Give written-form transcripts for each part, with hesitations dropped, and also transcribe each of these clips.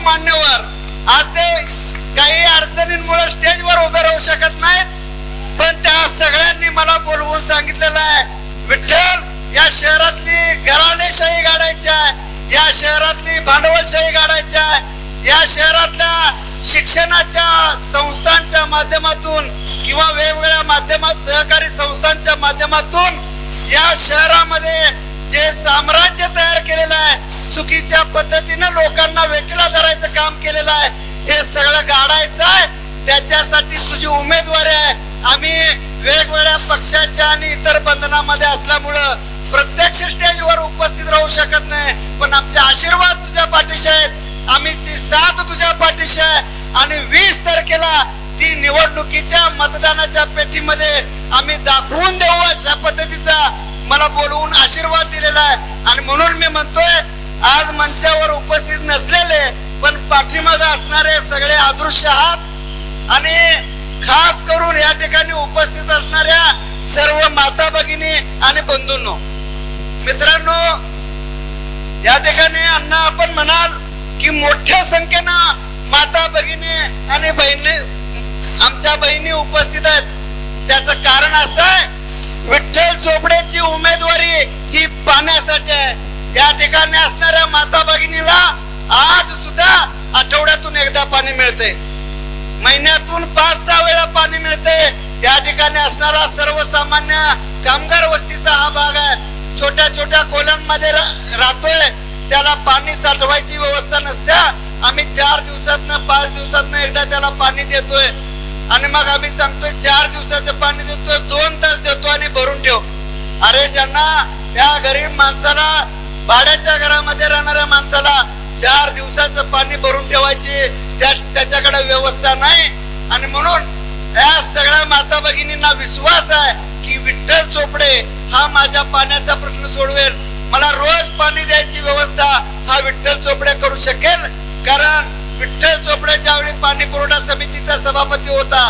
मान्यवर आज ते काही अडचणींमुळे स्टेजवर उभे राहू शकत नाहीत, पण त्या सगळ्यांनी मला बोलवून सांगितलेलं आहे, विठ्ठल या शहरातली घराणेशाही गाडायची आहे, या शहरातली भांडवलशाही गाडायची आहे, या शहरातल्या शिक्षणाच्या संस्थांच्या माध्यमातून किंवा वेगवेगळ्या माध्यमात सहकारी संस्थांच्या माध्यमातून या शहरामध्ये जे साम्राज्य तयार केलेलं आहे, चुकीच्या पद्धतीने लोकांना वेठीला धरायचं काम केलेलं आहे, हे सगळं गाडायचं आहे. त्याच्यासाठी तुझी उमेदवारी आहे. आम्ही वेगवेगळ्या पक्षाच्या आणि इतर बंधनामध्ये असल्यामुळं प्रत्यक्ष स्टेजवर उपस्थित राहू शकत नाही, पण आमचे आशीर्वाद तुझ्या पाठीशी आहेत, आमची साथ तुझ्या पाठीशी आहे. आणि 20 तारखेला ती निवडणुकीच्या मतदानाच्या पेटीमध्ये आम्ही दाखवून देऊ अशा पद्धतीचा मला बोलवून आशीर्वाद दिलेला आहे. आणि म्हणून मी म्हणतोय, आज मंचावर उपस्थित नसलेले पण पाठीमागे असणारे सगळे अदृश्य आहात आणि खास करून या ठिकाणी उपस्थित असणाऱ्या सर्व माता भगिनी आणि बंधूंनो, मित्रांनो, या ठिकाणी अण्णा आपण म्हणाल की मोठ्या संख्येनं माता भगिनी आणि बहिणी आमच्या बहिणी उपस्थित आहेत. त्याचं कारण असं आहे, विठ्ठल चोपडेची उमेदवारी ही पाण्यासाठी आहे. या ठिकाणी असणाऱ्या माता भगिनीला आज सुद्धा आठवड्यातून एकदा पाणी मिळते, महिन्यातून 5-6 वेळा पाणी मिळते. या ठिकाणी असणारा सर्वसामान्य कामगार वस्तीचा हा भाग आहे. छोट्या छोट्या खोल्यांमध्ये राहतोय, त्याला पाणी साठवायची व्यवस्था नसते. आम्ही 4 दिवसातनं 5 दिवसातनं एकदा त्याला पाणी देतोय आणि मग आम्ही सांगतोय 4 दिवसाचं पाणी देतोय, 2 तास देतो आणि भरून ठेव. अरे ज्यांना त्या गरीब माणसाला, भाड्याच्या घरामध्ये राहणाऱ्या माणसाला 4 दिवसाचं पाणी भरून ठेवायची त्याच्याकडे व्यवस्था नाही. आणि म्हणून या सगळ्या माता भगिनींना विश्वास आहे की विठ्ठल चोपडे हा माझ्या पाण्याचा प्रश्न सोडवेल. मला रोज पाणी द्यायची व्यवस्था हा विठ्ठल चोपडे करू शकेल, कारण विठ्ठल चोपडे ज्यावेळी पाणी पुरवठा समितीचा सभापती होता,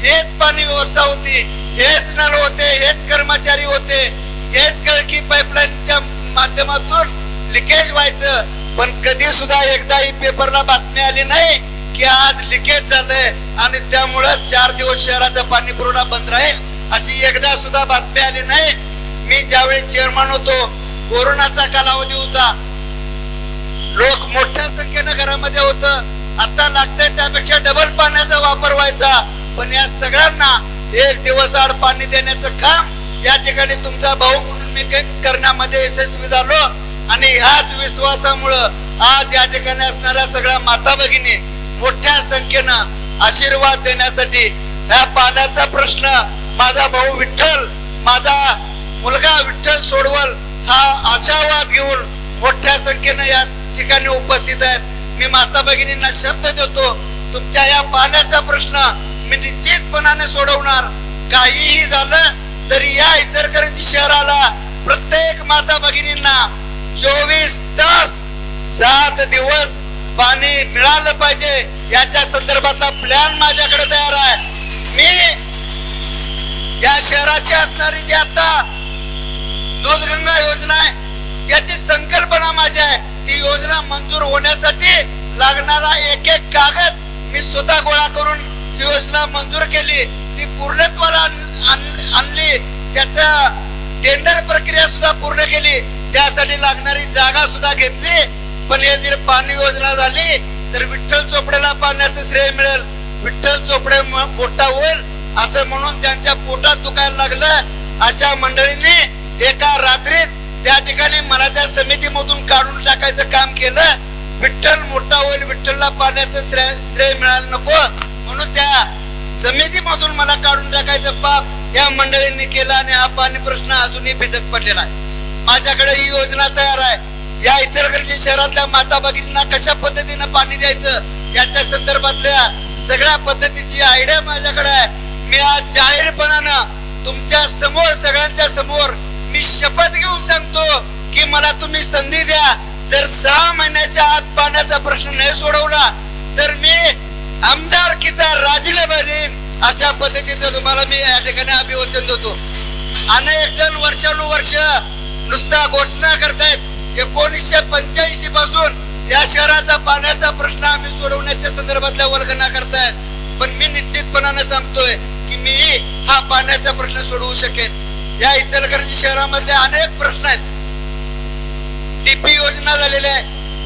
हेच पाणी व्यवस्था होती, हेच नळ होते, हेच कर्मचारी होते, हेच गळकी पाईपलाईनच्या माध्यमातून लिकेज व्हायचं. पण कधी सुद्धा एकदाही पेपरला बातमी आली नाही की आज लिकेज झालंय आणि त्यामुळे 4 दिवस शहराचा पाणी पुरवठा बंद राहील, अशी एकदा सुद्धा बातमी आली नाही. मी ज्यावेळी चेअरमन होतो, कोरोनाचा कालावधी होता, लोक मोठ्या संख्येने घरामध्ये होत, आता लागतंय त्यापेक्षा डबल पाण्याचा वापर व्हायचा. पण या सगळ्यांना 1 दिवस आड पाणी देण्याचं काम या ठिकाणी तुमचा भाऊ म्हणून मी करण्यामध्ये यशस्वी झालो. आणि ह्याच विश्वासामुळं आज या ठिकाणी असणाऱ्या सगळ्या माता भगिनी मोठ्या संख्येनं आशीर्वाद देण्यासाठी ह्या पाण्याचा प्रश्न माझा भाऊ विठ्ठल, माझा मुलगा विठ्ठल सोडवल हा आशावाद घेऊन मोठ्या संख्येनं या ठिकाणी उपस्थित आहेत. मी माता भगिनींना शब्द देतो, तुमच्या या पाण्याचा प्रश्न मी निश्चितपणाने सोडवणार. काहीही झालं तरी या इचलकरंजी शहराला प्रत्येक माता भगिनींना 24 तास 7 दिवस पाणी मिळालं पाहिजे, याच्या संदर्भातला प्लॅन माझ्याकडे तयार आहे. मी या शहराची असणारी जी आता दूधगंगा योजना आहे, याची संकल्पना माझी आहे. ती योजना मंजूर होण्यासाठी लागणारा एक कागद मी स्वतः गोळा करून ही योजना मंजूर केली, ती पूर्णत्वाला आणली, त्याचा टेंडर प्रक्रिया सुद्धा पूर्ण केली, त्यासाठी लागणारी जागा सुद्धा घेतली. पण हे जर पाणी योजना झाली तर विठ्ठल चोपडेला पाण्याचं श्रेय मिळेल, विठ्ठल चोपडे मोठा होईल असं म्हणून ज्यांच्या पोटात दुखायला लागलं अशा मंडळींनी एका रात्रीत त्या ठिकाणी मला त्या समितीमधून काढून टाकायचं काम केलं. विठ्ठल मोठा होईल, विठ्ठलला पाण्याचं श्रेय मिळायला नको म्हणून त्या समितीमधून मला काढून टाकायचं पाप या मंडळींनी केलं आणि हा पाणी प्रश्न अजूनही भिजत पडलेला आहे. माझ्याकडे ही योजना तयार आहे. या इचलकरंजी शहरातल्या माता भगिनींना कशा पद्धतीने पाणी द्यायचं याच्या संदर्भातल्या सगळ्या पद्धतीची आयडिया माझ्याकडे आहे. मी आज जाहीरपणानं तुमच्या समोर, सगळ्यांच्या समोर मी शपथ घेऊन सांगतो की मला तुम्ही संधी द्या. जर 6 महिन्याच्या आत पाण्याचा प्रश्न नाही सोडवला तर मी आमदारकीचा राजीनामा देईन, अशा पद्धतीचं तुम्हाला मी या ठिकाणी अभिवचन देतो. अनेक जण वर्षानुवर्ष नुसता घोषणा करतायत. 1985 पासून या शहराचा पाण्याचा प्रश्न आम्ही सोडवण्याच्या संदर्भातल्या वल्गना करतायत, पण मी निश्चितपणाने सांगतोय की मी हा पाण्याचा प्रश्न सोडवू शकेन. या इचलकरंजी शहरामधले अनेक प्रश्न आहेत. डीपी योजना झालेल्या आहे.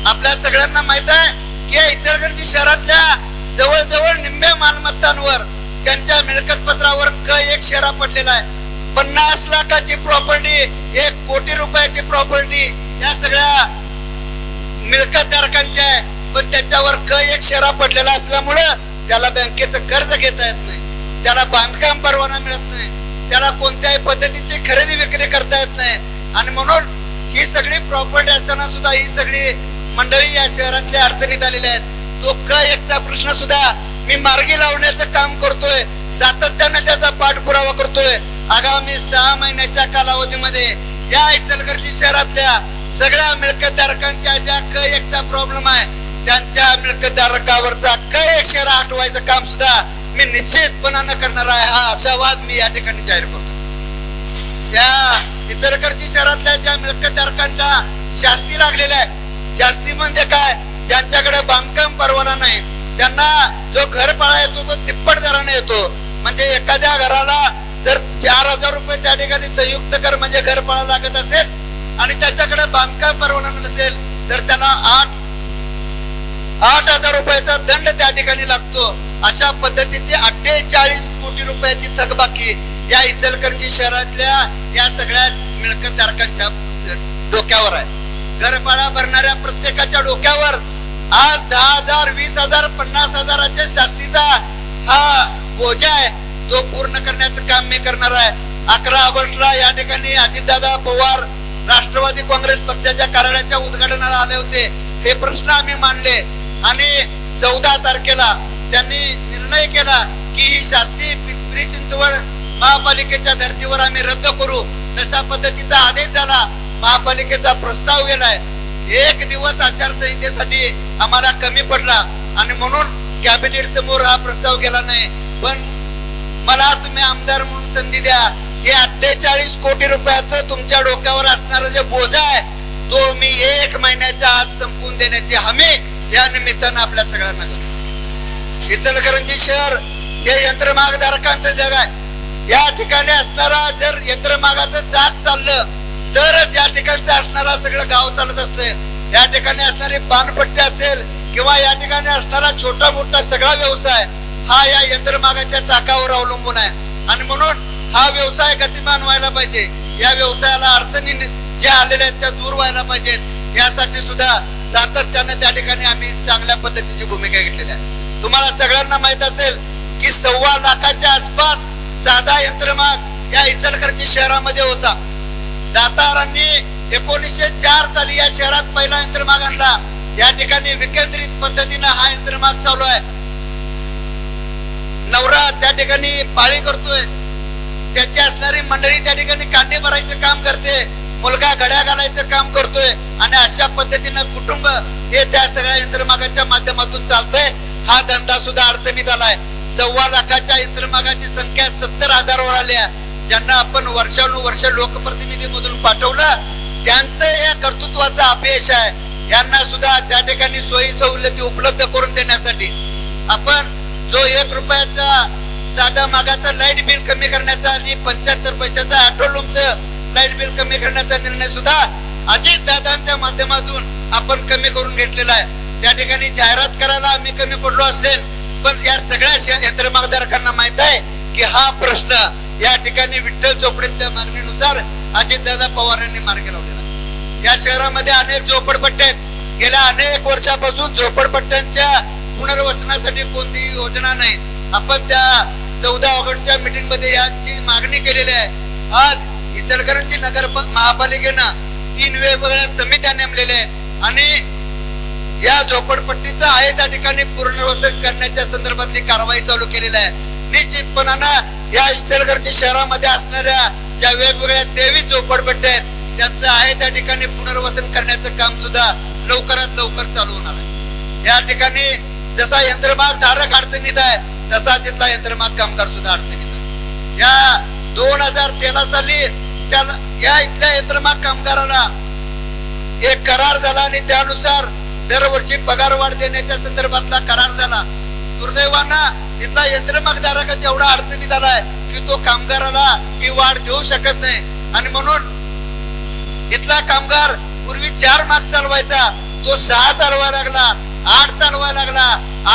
आपल्या सगळ्यांना माहित आहे की इचलकरंजी शहरातल्या जवळजवळ निम्म्या मालमत्तांवर त्यांच्या मिळकत पत्रावर क1 शेरा पडलेला आहे. 50 लाखाची प्रॉपर्टी, 1 कोटी रुपयाची प्रॉपर्टी या सगळ्या मिळकतधारकांच्या आहे, पण त्याच्यावर क1 शेरा पडलेला असल्यामुळं त्याला बँकेचं कर्ज घेता येत नाही, त्याला बांधकाम परवाना मिळत नाही, त्याला कोणत्याही पद्धतीची खरेदी विक्री करता येत नाही. आणि म्हणून ही सगळी प्रॉपर्टी असताना सुद्धा ही सगळी मंडळी या शहरातल्या अडचणीत आलेल्या आहेत. तो क1चा प्रश्न सुद्धा मी मार्गी लावण्याचं काम करतोय, सातत्याने त्याचा पाठपुरावा करतोय. आगामी 6 महिन्याच्या कालावधीमध्ये या इचलकरंजी शहरातल्या सगळ्या मिळकतधारकांच्या ज्या क1चा प्रॉब्लेम आहे त्यांच्या मिळकतधारकावरचा क1 शेरा हटवायचं काम सुद्धा मी निश्चितपणाने करणार आहे. हा आशावाद मी या ठिकाणी जाहीर करतो. त्या इचलकरंजी शहरातल्या ज्या मिळकतधारकांच्या शास्ती लागलेल्या आहे, शास्ती म्हणजे काय, ज्यांच्याकडे बांधकाम परवाना नाही त्यांना जो घरपाळा येतो तो तिप्पट दराने येतो. म्हणजे एखाद्या घराला जर 4000 रुपये त्या ठिकाणी संयुक्त कर म्हणजे घरपाळा लागत असेल आणि त्याच्याकडे बांधकाम परवाना नसेल तर त्याला 8,000 रुपयाचा दंड त्या ठिकाणी लागतो. अशा पद्धतीची 48 कोटी रुपयाची थकबाकी या इचलकरंजी शहरातल्या या सगळ्या मिळकतधारकांच्या डोक्यावर आहे. घरपाळा भरणाऱ्या प्रत्येकाच्या डोक्यावर आज 10,000, 20,000, 50,000च्या शास्तीचा हा बोजा आहे. तो पूर्ण करण्याचं काम मी करणार आहे. 11 ऑगस्टला या ठिकाणी अजितदादा पवार राष्ट्रवादी काँग्रेस पक्षाच्या कार्यालयाच्या उद्घाटनाला आले होते. हे प्रश्न आम्ही मांडले आणि 14 तारखेला त्यांनी निर्णय केला की ही शास्ती पिंपरी चिंचवड महापालिकेच्या धर्तीवर आम्ही रद्द करू. तशा पद्धतीचा आदेश झाला. महापालिकेचा प्रस्ताव गेलाय. 1 दिवस आचारसंहितेसाठी आम्हाला कमी पडला आणि म्हणून कॅबिनेट समोर हा प्रस्ताव गेला नाही. पण मला तुम्ही आमदार म्हणून संधी द्या. हे 48 कोटी रुपयाचं तुमच्या डोक्यावर असणारा जे बोजा आहे तो मी 1 महिन्याच्या आत संपवून देण्याची हमी या निमित्तानं आपल्या सगळ्यांना देतो. इचलकरंजी शहर हे यंत्रमागधारकांचं जग आहे. या ठिकाणी असणारा जर यंत्रमागाचं जात चाललं तरच या ठिकाणचं असणारा सगळं गाव चालत असते. या ठिकाणी असणारी पानपट्टी असेल किंवा या ठिकाणी असणारा छोटा मोठा सगळा व्यवसाय हा या यंत्रमागाच्या चाकावर अवलंबून आहे आणि म्हणून हा व्यवसाय गतिमान व्हायला पाहिजे. या व्यवसायाला अडचणी ज्या आलेल्या आहेत त्या दूर व्हायला पाहिजेत. यासाठी सुद्धा सातत्याने त्या ठिकाणी आम्ही चांगल्या पद्धतीची भूमिका घेतलेली आहे. तुम्हाला सगळ्यांना माहित असेल की 1.25 लाखाच्या आसपास साधा यंत्रमाग या इचलकरंजी शहरामध्ये होता. दातारांनी 1904 साली या शहरात पहिला यंत्रमाग आणला. या ठिकाणी विकेंद्रित पद्धतीने हा यंत्रमाग चालू आहे. नवरा त्या ठिकाणी पाळी करतोय, त्याची असणारी मंडळी त्या ठिकाणी कांडे भरायचं काम करते, मुलगा घड्या घालायचं काम करतोय आणि अशा पद्धतीनं कुटुंब हे त्या सगळ्या यंत्रमागाच्या माध्यमातून चालतंय. हा धंदा सुद्धा अडचणीत आलाय. 1.25 लाखाच्या यंत्रमागाची संख्या 70,000 वर आल्या. ज्यांना आपण वर्षानुवर्ष लोकप्रतिनिधी मधून पाठवलं त्यांचं या कर्तृत्वाचा अपयश आहे. यांना सुद्धा त्या ठिकाणी सोयी सवलती उपलब्ध करून देण्यासाठी आपण जो 1 रुपयाचा साधा मागाचा लाईट बिल कमी करण्याचा आणि 75 पैशाचा ऑटोलूमचं लाईट बिल कमी करण्याचा निर्णय सुद्धा अजित दादांच्या माध्यमातून आपण कमी करून घेतलेला आहे. त्या ठिकाणी जाहिरात करायला आम्ही कमी पडलो असेल पण या सगळ्या यंत्रमागधारकांना माहित आहे की हा प्रश्न या ठिकाणी विठ्ठल चोपडेच्या मागणीनुसार अजितदादा पवार यांनी मार्गी लावलेला. या शहरामध्ये अनेक झोपडपट्ट्या आहेत. गेल्या अनेक वर्षापासून झोपडपट्ट्यांच्या पुनर्वसनासाठी कोणतीही योजना नाही. आपण त्या 14 ऑगस्टच्या मीटिंग मध्ये याची मागणी केलेली आहे. आज इचलकरंजी नगर महापालिकेनं 3 वेगवेगळ्या समित्या नेमलेल्या आहेत आणि या झोपडपट्टीचं आहे त्या ठिकाणी पुनर्वसन करण्याच्या संदर्भातली कारवाई चालू केलेली आहे. निश्चितपणानं या इचलकरंजी शहरामध्ये असणाऱ्या ज्या वेगवेगळ्या 23 झोपडपट्ट्या आहेत त्यांचं आहे त्या ठिकाणी पुनर्वसन करण्याचं काम सुद्धा लवकरात लवकर चालू होणार आहे. या ठिकाणी जसा यंत्रमाग धारक अडचणीत आहे तसा तिथला यंत्रमाग कामगार सुद्धा अडचणीत आहे. या 2013 साली या इथल्या यंत्रमाग कामगाराला एक करार झाला आणि त्यानुसार दरवर्षी वर्षी पगार वाढ देण्याच्या संदर्भातला करार झाला. दुर्दैवानं तिथला यंत्रमागधारकच एवढा अडचणीत आलाय की तो कामगाराला ही वाढ देऊ शकत नाही. आणि म्हणून इथला कामगार पूर्वी 4 माग चालवायचा, तो 6 चालवायला लागला, 8 चालवायला लागला,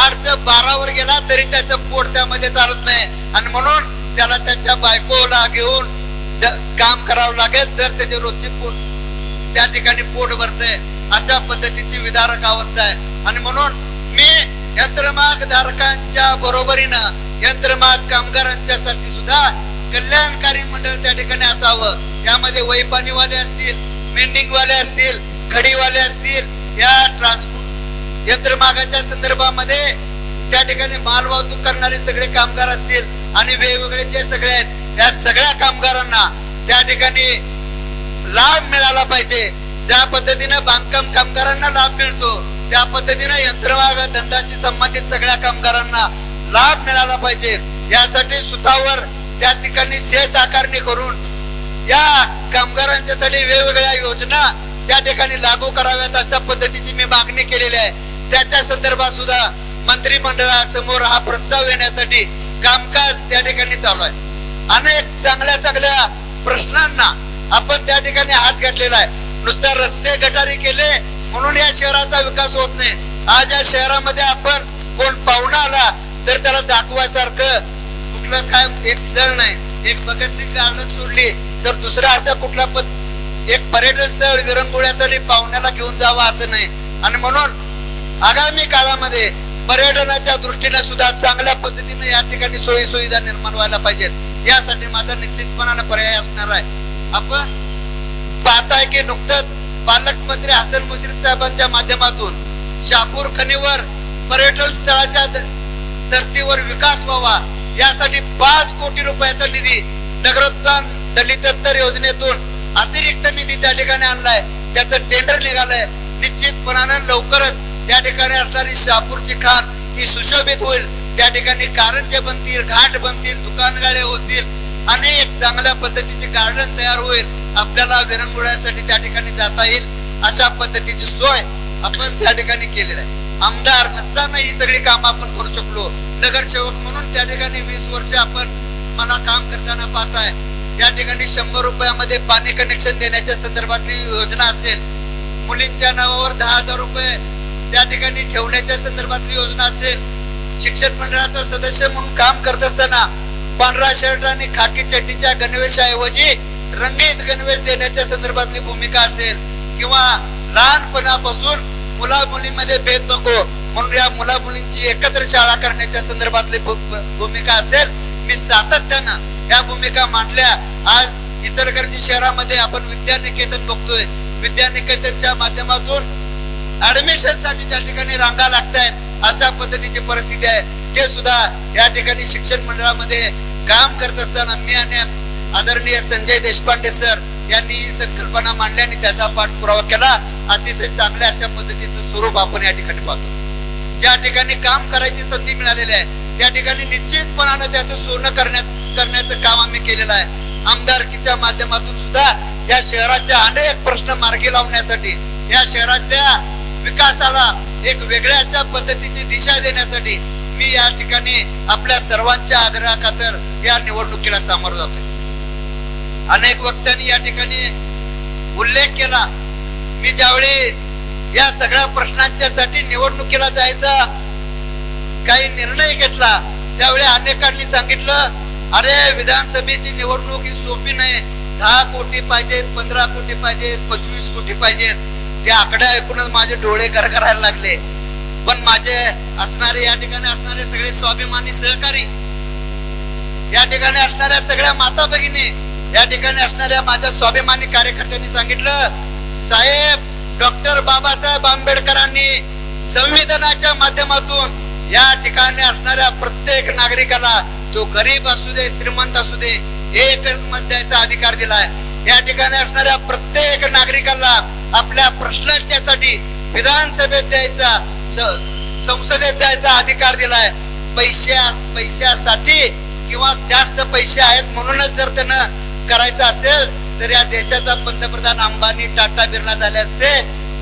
8चं 12 वर गेला तरी त्याचं पोट त्यामध्ये चालत नाही. आणि म्हणून त्याला त्याच्या बायकोला घेऊन काम करावं लागेल तर त्याचे रोजचे पोट त्या ठिकाणी पोट भरते. अशा पद्धतीची विदारक अवस्था आहे. आणि म्हणून मी यंत्रमाग धारकांच्या बरोबरीनं यंत्रमाग कामगारांच्या साठी सुद्धा कल्याणकारी मंडळ त्या ठिकाणी असावं. यामध्ये वैपाणीवाले असतील, मेंडिंगवाले असतील, घडीवाले असतील, या ट्रान्सपोर्ट यंत्रमागाच्या संदर्भामध्ये त्या ठिकाणी माल वाहतूक करणारे सगळे कामगार असतील आणि वेगवेगळे जे सगळे आहेत या सगळ्या कामगारांना त्या ठिकाणी लाभ मिळाला पाहिजे. ज्या पद्धतीने बांधकाम कामगारांना लाभ मिळतो त्या पद्धतीने यंत्रमाग धंद्याशी संबंधित सगळ्या कामगारांना लाभ मिळाला पाहिजे. यासाठी सुतावर त्या ठिकाणी सेस आकारणी करून या कामगारांच्यासाठी वेगवेगळ्या योजना त्या ठिकाणी लागू कराव्यात अशा पद्धतीची मी मागणी केलेली आहे. त्याच्या संदर्भात सुद्धा मंत्रिमंडळासमोर हा प्रस्ताव येण्यासाठी कामकाज त्या ठिकाणी चालू आहे. अनेक चांगल्या प्रश्नांना आपण त्या ठिकाणी हात घातलेला आहे. नुसतं रस्ते गटारी केले म्हणून या शहराचा विकास होत नाही. आज या शहरामध्ये आपण कोण पाहुणा आला तर त्याला दाखवायसारखं कुठलं काय एक स्थळ नाही. एक भगतसिंग गार्डन सोडली तर दुसरा असा कुठला एक पर्यटन स्थळ विरंगुळ्यासाठी पाहुण्याला घेऊन जावं असं नाही. आणि म्हणून आगामी काळामध्ये पर्यटनाच्या दृष्टीने सुद्धा चांगल्या पद्धतीने या ठिकाणी सोयी सुविधा निर्माण व्हायला पाहिजेत. यासाठी माझा निश्चितपणाने पर्याय असणार आहे. आपण पाहताय की नुकतंच पालकमंत्री हसन मुश्रीफ साहेबांच्या माध्यमातून शहापूर खनीवर पर्यटन स्थळाच्या धर्तीवर विकास व्हावा यासाठी 5 कोटी रुपयाचा निधी नगरोत्थान दलितोत्तर योजनेतून अतिरिक्त निधी त्या ठिकाणी आणलाय. त्याचं टेंडर निघालंय. निश्चितपणाने लवकरच त्या ठिकाणी असणारी शहापूरची खाण ही सुशोभित होईल. त्या ठिकाणी कारंजे बनतील, घाट बनतील, दुकानगाळे होतील आणि एक चांगल्या पद्धतीचे गार्डन तयार होईल. आपल्याला विरंगुळ्यासाठी त्या ठिकाणी जाता येईल अशा पद्धतीची सोय आपण त्या ठिकाणी केलेली आहे. आमदार नसताना ही सगळी कामं आपण करू शकलो. नगरसेवक म्हणून त्या ठिकाणी 20 वर्ष आपण मला काम करताना पाहताय. त्या ठिकाणी 100 रुपयामध्ये पाणी कनेक्शन देण्याच्या संदर्भातली योजना असेल, मुलींच्या नावावर 10,000 रुपये त्या ठिकाणी ठेवण्याच्या संदर्भातली योजना असेल, शिक्षण मंडळाचा सदस्य म्हणून काम करत असताना पांढरा शर्ट आणि खाकी चड्डीच्या गणवेशाऐवजी रंगीत गणवेश देण्याच्या संदर्भातली भूमिका असेल, किंवा लहानपणापासून मुला मुलीमध्ये भेद नको म्हणून या मुला मुलींची एकत्र शाळा करण्याच्या संदर्भातली भूमिका असेल, मी सातत्यानं या भूमिका मांडल्या. आज इचलकरंजी शहरामध्ये आपण विद्यानिकेतन बघतोय. विद्यानिकेतनच्या माध्यमातून ऍडमिशन साठी त्या ठिकाणी रांगा लागतायत अशा पद्धतीची परिस्थिती आहे. ते सुद्धा या ठिकाणी शिक्षण मंडळामध्ये काम करत असताना मी आणि आदरणीय संजय देशपांडे सर यांनी ही संकल्पना मांडली आणि त्याचा पाठपुरावा केला. अतिशय चांगल्या अशा पद्धतीचं स्वरूप आपण या ठिकाणी पाहतो. ज्या ठिकाणी काम करायची संधी मिळालेली आहे त्या ठिकाणी निश्चितपणाने त्याचं सोनं करण्याचं काम आम्ही केलेलं आहे. आमदारकीच्या माध्यमातून सुद्धा या शहराच्या अनेक प्रश्न मार्गी लावण्यासाठी, या शहरातल्या विकासाला एक वेगळ्या अशा पद्धतीची दिशा देण्यासाठी मी या ठिकाणी आपल्या सर्वांच्या आग्रहाखातर या निवडणुकीला सामोरं जातोय. अनेक वक्त्यांनी या ठिकाणी उल्लेख केला. मी ज्यावेळी या सगळ्या प्रश्नांच्या साठी निवडणुकीला जायचा काही निर्णय घेतला त्यावेळी अनेकांनी सांगितलं, अरे विधानसभेची निवडणूक ही सोपी नाही, 10 कोटी पाहिजेत, 15 कोटी पाहिजेत, 25 कोटी पाहिजेत. त्या आकडे ऐकूनच माझे डोळे गरगरायला लागले. पण माझे असणारे या ठिकाणी असणारे सगळे स्वाभिमानी सहकारी, या ठिकाणी असणाऱ्या सगळ्या माता भगिनी, या ठिकाणी असणाऱ्या माझ्या स्वाभिमानी कार्यकर्त्यांनी सांगितलं, साहेब डॉक्टर बाबासाहेब आंबेडकरांनी संविधानाच्या माध्यमातून या ठिकाणी असणाऱ्या प्रत्येक नागरिकाला, तो गरीब असू दे श्रीमंत असू दे, एकच मत द्यायचा अधिकार दिलाय. या ठिकाणी असणाऱ्या प्रत्येक नागरिकाला आपल्या प्रश्नांच्यासाठी विधानसभेत द्यायचा, संसदेत जायचा अधिकार दिलाय. पैशासाठी किंवा जास्त पैसे आहेत म्हणूनच जर त्यानं करायचं असेल तर या देशाचा पंतप्रधान अंबानी टाटा बिर्ला झाले असते.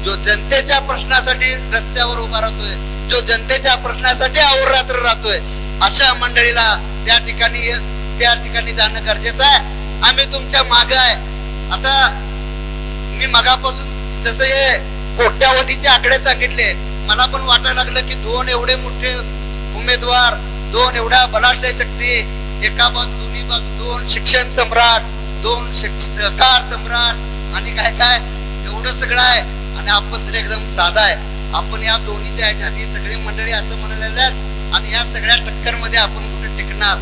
जो जनतेच्या प्रश्नासाठी रस्त्यावर उभा राहतोय, जो जनतेच्या प्रश्नासाठी अहोरात्र राहतोय, अशा मंडळीला त्या ठिकाणी जाणं गरजेचं आहे. आम्ही तुमच्या मागे आहे. आता मी मगापासून जसं हे कोट्यावधीचे आकडे सांगितले, मला पण वाटायला लागलं की दोन एवढे मोठे उमेदवार, दोन एवढ्या बलाढ्य शक्ती, एका बाजू दोन्ही बाजू, दोन शिक्षण सम्राट, दोन सहकार सम्राट आणि काय काय एवढं सगळं आहे. आणि आपण तर एकदम साधा आहे. आपण या दोन्हीच्या ह्याच्यात ही सगळी मंडळी असं म्हणालेल्या आहेत आणि या सगळ्या टक्कर मध्ये आपण कुठे टिकणार.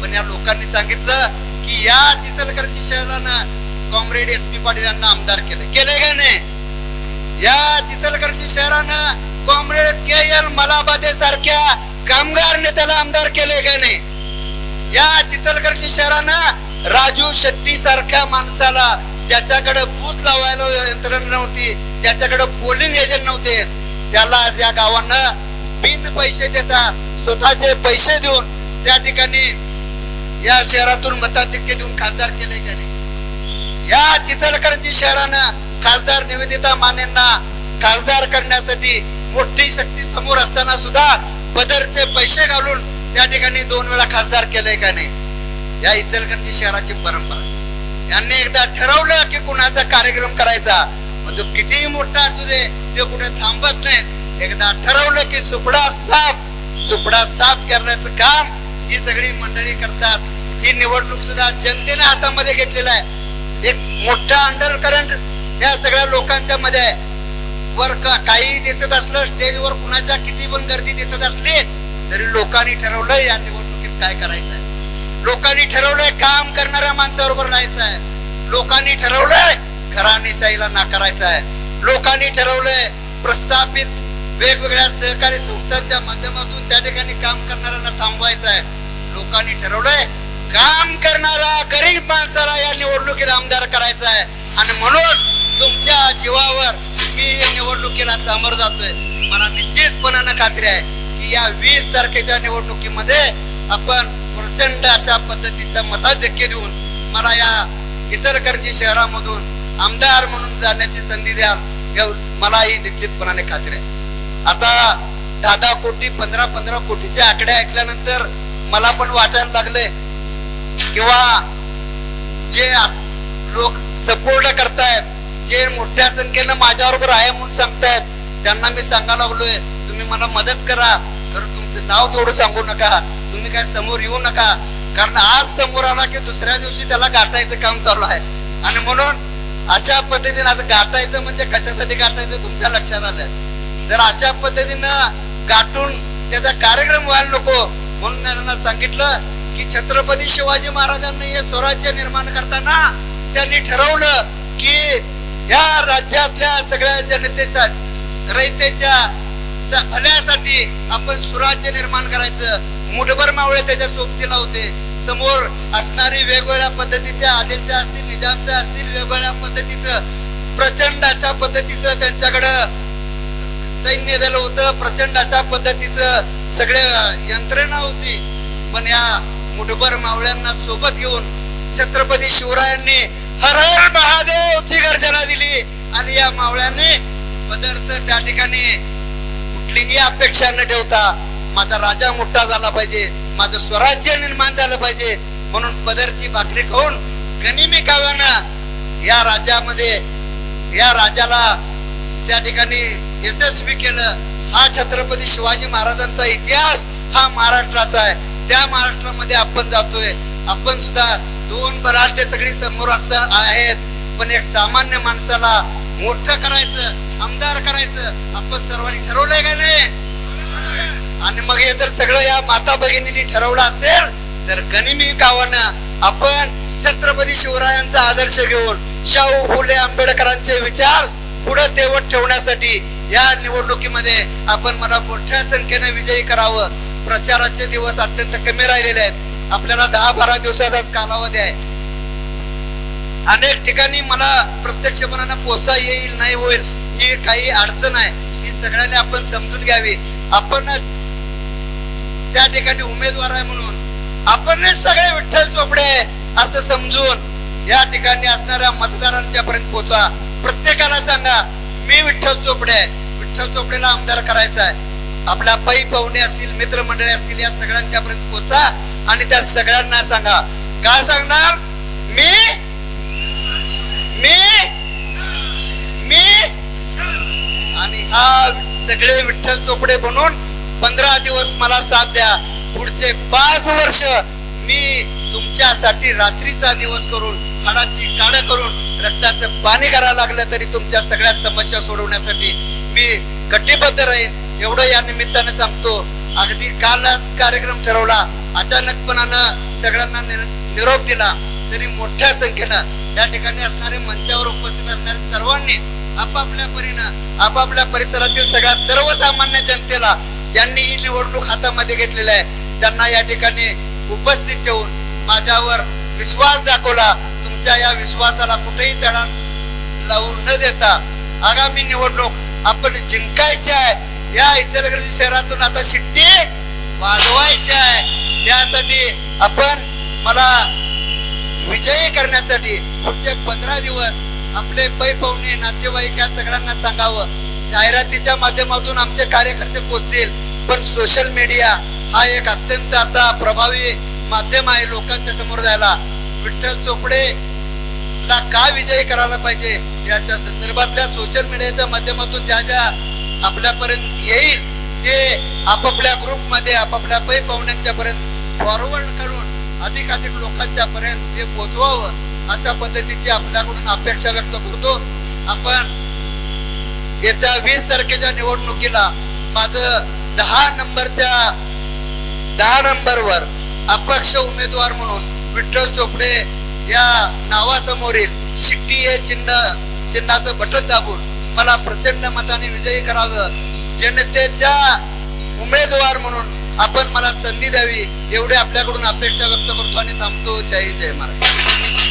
पण या लोकांनी सांगितलं की या चितलकरंजी शहरानं कॉम्रेड SP पाटील यांना आमदार केले का नाही? या चितलकरंजी शहरानं कॉम्रेड KL मलाबादे सारख्या कामगार नेत्याला आमदार केले का नाही? या चितलकरंजी शहरानं राजू शेट्टी सारख्या माणसाला, ज्याच्याकडे बूथ लावायला यंत्रणा नव्हती, ज्याच्याकडे पोलिंग एजंट नव्हते, त्याला या गावानं बिन पैसे देता स्वतःचे पैसे देऊन त्या ठिकाणी या शहरातून मताधिक्य देऊन खासदार केले का नाही? या चितलकरंजी शहरानं खासदार निवेदिता मानेंना खासदार करण्यासाठी मोठी शक्ती समोर असताना सुद्धा पदरचे पैसे घालून त्या ठिकाणी 2 वेळा खासदार केले का नाही? या इचलकरंजी शहराची परंपरा. यांनी एकदा ठरवलं की कुणाचा कार्यक्रम करायचा, मग तो कितीही मोठा असू दे, ते कुठे थांबत नाहीत. एकदा ठरवलं की सुपडा साफ करण्याचं काम ही सगळी मंडळी करतात. ही निवडणूक सुद्धा जनतेने हातामध्ये घेतलेला आहे. एक मोठा अंडर करंट या सगळ्या लोकांच्या मध्ये आहे. वर काही दिसत असलं, स्टेजवर कुणाच्या किती पण गर्दी दिसत असली तरी लोकांनी ठरवलंय या निवडणुकीत काय करायचंय. लोकांनी ठरवलंय काम करणाऱ्या माणसाबरोबर राहायचं आहे. लोकांनी ठरवलंय घराणेशाहीला नाकारायचं आहे. लोकांनी ठरवलंय प्रस्थापित वेगवेगळ्या सहकारी संस्थांच्या माध्यमातून त्या ठिकाणी काम करणाऱ्यांना थांबवायचं आहे. लोकांनी ठरवलंय काम करणारा गरीब माणसाला या निवडणुकीत आमदार करायचा आहे. आणि म्हणून तुमच्या जीवावर मी निवडणुकीला सामोरं जातोय. मला निश्चितपणानं खात्री आहे की या 20 तारखेच्या निवडणुकीमध्ये आपण प्रचंड अशा पद्धतीचा मताधिक्य देऊन मला या इचलकरंजी शहरामधून आमदार म्हणून जाण्याची संधी द्याल, मला ही निश्चितपणाने खात्री आहे. आता 10 कोटी 15 कोटीचे आकडे ऐकल्यानंतर मला पण वाटायला लागले किंवा जे लोक सपोर्ट करतायत, जे मोठ्या संख्येनं माझ्याबरोबर आहे म्हणून सांगतायत, त्यांना मी सांगायला लागलोय तुम्ही मला मदत करा. तर तुमचं नाव तेवढं सांगू नका, तुम्ही काय समोर येऊ नका, कारण आज समोर आला की दुसऱ्या दिवशी त्याला गाठायचं काम चालू आहे. आणि म्हणून अशा पद्धतीने आता गाठायचं म्हणजे कशासाठी गाठायचं तुमच्या लक्षात आलं. जर अशा पद्धतीनं गाठून त्याचा कार्यक्रम व्हायला नको म्हणून त्यांना सांगितलं की छत्रपती शिवाजी महाराजांनी हे स्वराज्य निर्माण करताना त्यांनी ठरवलं की या राज्यातल्या सगळ्या जनतेच्या रयतेच्या भल्यासाठी आपण सुराज्य निर्माण करायचं. मुठभर मावळे त्याच्या सोबतीला होते. समोर असणारी वेगवेगळ्या पद्धतीच्या आदिलशाह असतील, निजामशाह असतील, वेगवेगळ्या पद्धतीचं प्रचंड अशा पद्धतीचं त्यांच्याकडं सैन्य दल होतं. प्रचंड अशा पद्धतीचं सगळे यंत्रणा होती. पण या मुठभर मावळ्यांना सोबत घेऊन छत्रपती शिवरायांनी हर हर महादेवची गर्जना दिली आणि या मावळ्यांनी पदरचं त्या ठिकाणी कुठलीही अपेक्षा न ठेवता माझा राजा मोठा झाला पाहिजे, माझं स्वराज्य निर्माण झालं पाहिजे म्हणून पदरची भाकरी खाऊन गनिमी काव्यानं या राज्यामध्ये या राजाला त्या ठिकाणी यशस्वी केलं. हा छत्रपती शिवाजी महाराजांचा इतिहास हा महाराष्ट्राचा आहे. त्या महाराष्ट्रामध्ये आपण जातोय. आपण सुद्धा 2 बलाढ्य सगळी समोर असतात आहेत, पण एक सामान्य माणसाला मोठं करायचं, आमदार करायचं आपण सर्वांनी ठरवलंय का नाही? आणि मग हे जर सगळं या माता भगिनींनी ठरवलं असेल तर गनिमी कावानं आपण छत्रपती शिवरायांचा आदर्श घेऊन शाहू फुले आंबेडकरांचे विचार पुढे तेवत ठेवण्यासाठी या निवडणुकीमध्ये आपण मला मोठ्या संख्येने विजयी करावं. प्रचाराचे दिवस अत्यंत कमी राहिलेले आहेत. आपल्याला 10-12 दिवसाचाच कालावधी आहे. अनेक ठिकाणी मला प्रत्यक्षपणाने पोहोचता येईल नाही होईल ही काही अडचण आहे. ही सगळ्यांनी आपण समजून घ्यावी. आपणच त्या ठिकाणी उमेदवार आहे म्हणून आपणच सगळे विठ्ठल चोपडे असं समजून या ठिकाणी असणाऱ्या मतदारांच्या पर्यंत पोहोचा. प्रत्येकाला सांगा मी विठ्ठल चोपडे आहे, विठ्ठल चोपडेला आमदार करायचा आहे. आपल्या पै पाहुणे असतील, मित्रमंडळी असतील, या सगळ्यांच्या पर्यंत पोहोचा आणि त्या सगळ्यांना सांगा. काय सांगणार? मी मी मी आणि हा सगळे विठ्ठल चोपडे बनून 15 दिवस मला साथ द्या. पुढचे 5 वर्ष मी तुमच्यासाठी रात्रीचा दिवस करून, हाडाची काढ करून, रक्ताचं पाणी करायला लागलं तरी तुमच्या सगळ्या समस्या सोडवण्यासाठी मी कटिबद्ध राहीन. एवढं या निमित्ताने सांगतो. अगदी काल कार्यक्रम ठरवला, अचानकपणानं सगळ्यांना निरोप दिला, तरी मोठ्या संख्येनं या ठिकाणी असणारे, मंचावर उपस्थित असणारे सर्वांनी आपापल्या परीनं, आपापल्या परिसरातील सगळ्या सर्वसामान्य जनतेला ज्यांनी ही निवडणूक हातामध्ये घेतलेली आहे त्यांना या ठिकाणी उपस्थित ठेवून माझ्यावर विश्वास दाखवला. तुमच्या या विश्वासाला कुठेही तडा लावू न देता आगामी निवडणूक आपण जिंकायची आहे. या इचलकरंजी शहरातून आता शिट्टी वाजवायची आहे. त्यासाठी आपण मला विजयी करण्यासाठी पुढचे 15 दिवस आपले पै पाहुणे, नातेवाईक या सगळ्यांना सांगावं. जाहिरातीच्या माध्यमातून आमचे कार्यकर्ते पोहोचतील, पण सोशल मीडिया हा एक अत्यंत आता प्रभावी माध्यम आहे लोकांच्या समोर जायला. विठ्ठल चोपडे ला का विजयी करायला पाहिजे याच्या संदर्भातल्या सोशल मीडियाच्या माध्यमातून ज्या ज्या आपल्यापर्यंत येईल ते आपापल्या ग्रुपमध्ये, आपापल्या पै पाहुण्यांच्या पर्यंत फॉरवर्ड करून अधिकाधिक लोकांच्या पर्यंत हे पोहोचवावं, अशा पद्धतीची आपल्याकडून अपेक्षा व्यक्त करतो. आपण येत्या 20 तारखेच्या निवडणुकीला माझं 10 नंबरवर अपक्ष उमेदवार म्हणून विठ्ठल चोपडे या नावासमोरील शिट्टी हे चिन्हाचं बटन दाबून मला प्रचंड मताने विजयी करावं. जनतेच्या उमेदवार म्हणून आपण मला संधी द्यावी, एवढे आपल्याकडून अपेक्षा व्यक्त करतो आणि थांबतो. जय हिंद, जय महाराष्ट्र.